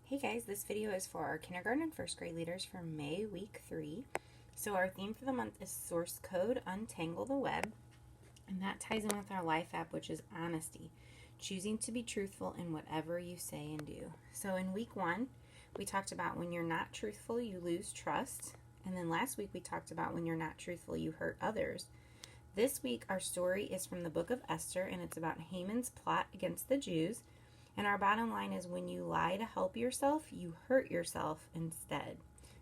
Hey guys, this video is for our kindergarten and first grade leaders for May week 3. So our theme for the month is Source Code, Untangle the Web. And that ties in with our life app, which is honesty. Choosing to be truthful in whatever you say and do. So in week 1, we talked about when you're not truthful, you lose trust. And then last week we talked about when you're not truthful, you hurt others. This week our story is from the book of Esther, and it's about Haman's plot against the Jews. And our bottom line is when you lie to help yourself, you hurt yourself instead.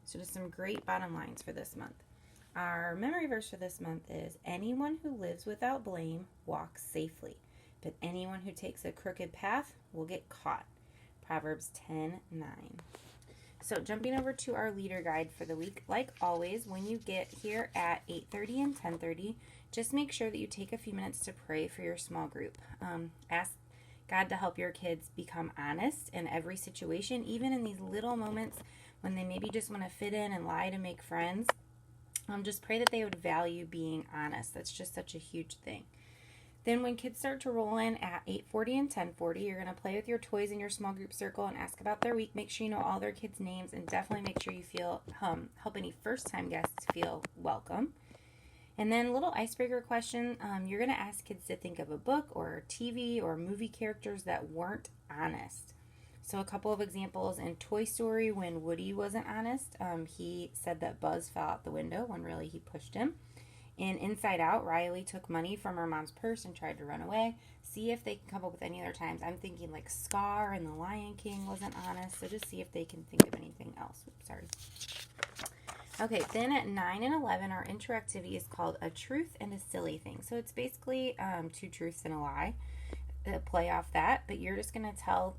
So just some great bottom lines for this month. Our memory verse for this month is, anyone who lives without blame walks safely, but anyone who takes a crooked path will get caught. Proverbs 10:9. So jumping over to our leader guide for the week, like always, when you get here at 8:30 and 10:30, just make sure that you take a few minutes to pray for your small group. Ask God to help your kids become honest in every situation, even in these little moments when they maybe just want to fit in and lie to make friends. Just pray that they would value being honest. That's just such a huge thing. Then when kids start to roll in at 8:40 and 10:40, you're going to play with your toys in your small group circle and ask about their week. Make sure you know all their kids' names, and definitely make sure you help any first-time guests feel welcome. And then a little icebreaker question, you're going to ask kids to think of a book or TV or movie characters that weren't honest. So a couple of examples in Toy Story, when Woody wasn't honest, he said that Buzz fell out the window when really he pushed him. In Inside Out, Riley took money from her mom's purse and tried to run away. See if they can come up with any other times. I'm thinking like Scar and The Lion King wasn't honest, so just see if they can think of anything else. Oops, sorry. Okay, then at 9 and 11, our interactivity is called A Truth and a Silly Thing. So it's basically 2 truths and a lie. Play off that, but you're just going to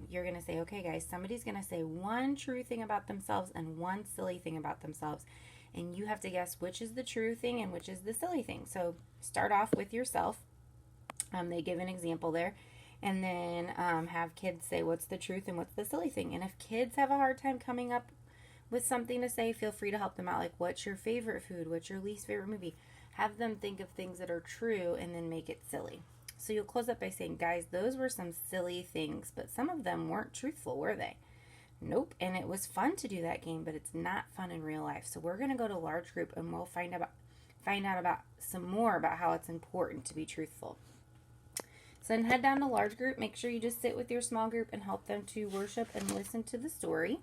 you're going to say, okay guys, somebody's going to say one true thing about themselves and one silly thing about themselves. And you have to guess which is the true thing and which is the silly thing. So start off with yourself. They give an example there. And then have kids say what's the truth and what's the silly thing. And if kids have a hard time coming up with something to say, feel free to help them out. Like, what's your favorite food? What's your least favorite movie? Have them think of things that are true and then make it silly. So you'll close up by saying, guys, those were some silly things, but some of them weren't truthful, were they? Nope. And it was fun to do that game, but it's not fun in real life. So we're going to go to large group and we'll find out about some more about how it's important to be truthful. So then head down to large group. Make sure you just sit with your small group and help them to worship and listen to the story.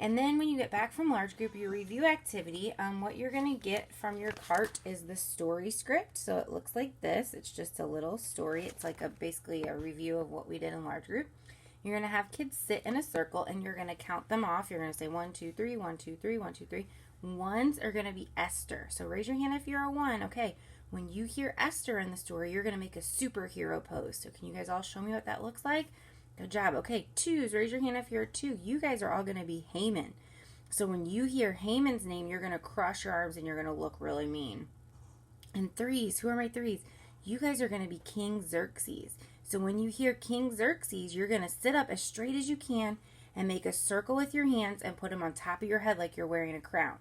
And then when you get back from large group, your review activity, what you're going to get from your cart is the story script. So it looks like this. It's just a little story. It's like basically a review of what we did in large group. You're going to have kids sit in a circle and you're going to count them off. You're going to say 1, 2, 3, 1, 2, 3, 1, 2, 3. Ones are going to be Esther. So raise your hand if you're a 1. Okay, when you hear Esther in the story, you're going to make a superhero pose. So can you guys all show me what that looks like? Good job. Okay, 2s, raise your hand if you're a 2. You guys are all going to be Haman. So when you hear Haman's name, you're going to cross your arms and you're going to look really mean. And 3s, who are my 3s? You guys are going to be King Xerxes. So when you hear King Xerxes, you're going to sit up as straight as you can and make a circle with your hands and put them on top of your head like you're wearing a crown.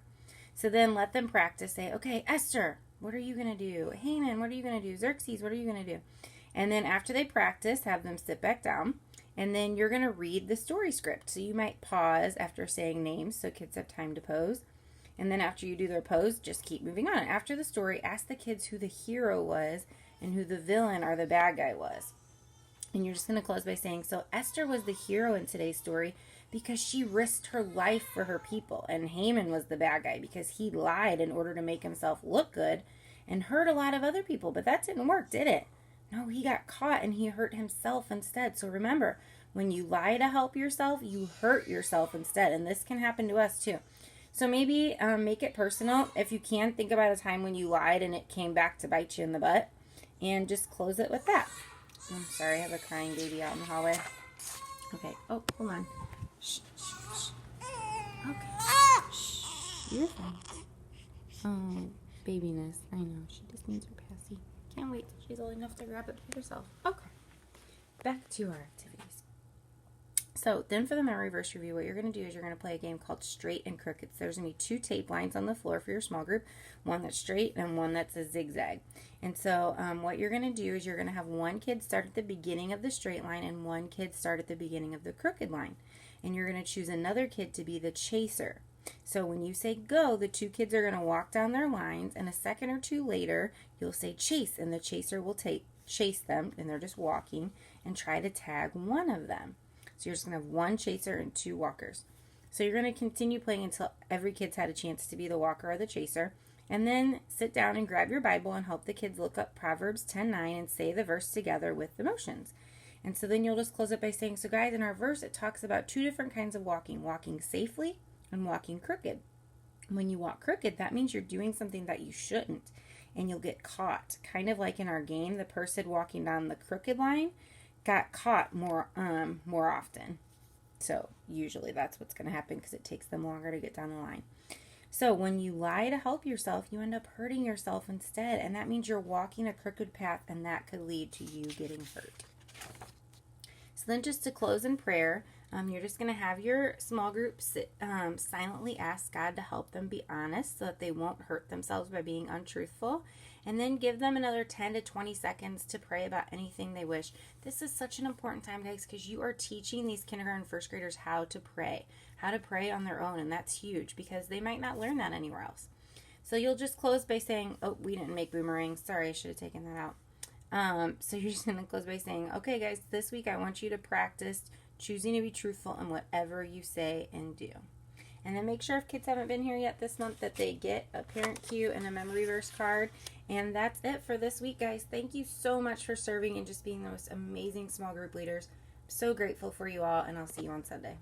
So then let them practice. Say, okay, Esther, what are you going to do? Haman, what are you going to do? Xerxes, what are you going to do? And then after they practice, have them sit back down. And then you're going to read the story script. So you might pause after saying names so kids have time to pose. And then after you do their pose, just keep moving on. After the story, ask the kids who the hero was and who the villain or the bad guy was. And you're just going to close by saying, so Esther was the hero in today's story because she risked her life for her people. And Haman was the bad guy because he lied in order to make himself look good and hurt a lot of other people. But that didn't work, did it? No, he got caught and he hurt himself instead. So remember, when you lie to help yourself, you hurt yourself instead. And this can happen to us too. So maybe make it personal. If you can, think about a time when you lied and it came back to bite you in the butt. And just close it with that. I'm sorry, I have a crying baby out in the hallway. Okay. Oh, hold on. Shh, shh, shh. Okay. Shh. You're fine. Oh, babiness. I know. She just needs her passy. Can't wait till she's old enough to grab it by herself. Okay. Back to our activities. So then for the memory verse review, what you're going to do is you're going to play a game called Straight and Crooked. So there's going to be 2 tape lines on the floor for your small group, one that's straight and one that's a zigzag. And so what you're going to do is you're going to have one kid start at the beginning of the straight line and one kid start at the beginning of the crooked line. And you're going to choose another kid to be the chaser. So when you say go, the 2 kids are going to walk down their lines, and a second or 2 later, you'll say chase, and the chaser will chase them, and they're just walking, and try to tag one of them. So you're just going to have 1 chaser and 2 walkers. So you're going to continue playing until every kid's had a chance to be the walker or the chaser. And then sit down and grab your Bible and help the kids look up Proverbs 10:9 and say the verse together with the motions. And so then you'll just close it by saying, so guys, in our verse, it talks about 2 different kinds of walking. Walking safely and walking crooked. When you walk crooked, that means you're doing something that you shouldn't. And you'll get caught. Kind of like in our game, the person walking down the crooked line got caught more often. So usually that's what's going to happen because it takes them longer to get down the line. So when you lie to help yourself, you end up hurting yourself instead. And that means you're walking a crooked path, and that could lead to you getting hurt. So then just to close in prayer, you're just going to have your small group silently ask God to help them be honest so that they won't hurt themselves by being untruthful. And then give them another 10 to 20 seconds to pray about anything they wish. This is such an important time, guys, because you are teaching these kindergarten and first graders how to pray on their own. And that's huge because they might not learn that anywhere else. So you'll just close by saying, oh, we didn't make boomerangs. Sorry, I should have taken that out. So you're just going to close by saying, okay, guys, this week I want you to practice choosing to be truthful in whatever you say and do. And then make sure if kids haven't been here yet this month that they get a parent cue and a memory verse card. And that's it for this week, guys. Thank you so much for serving and just being the most amazing small group leaders. I'm so grateful for you all, and I'll see you on Sunday.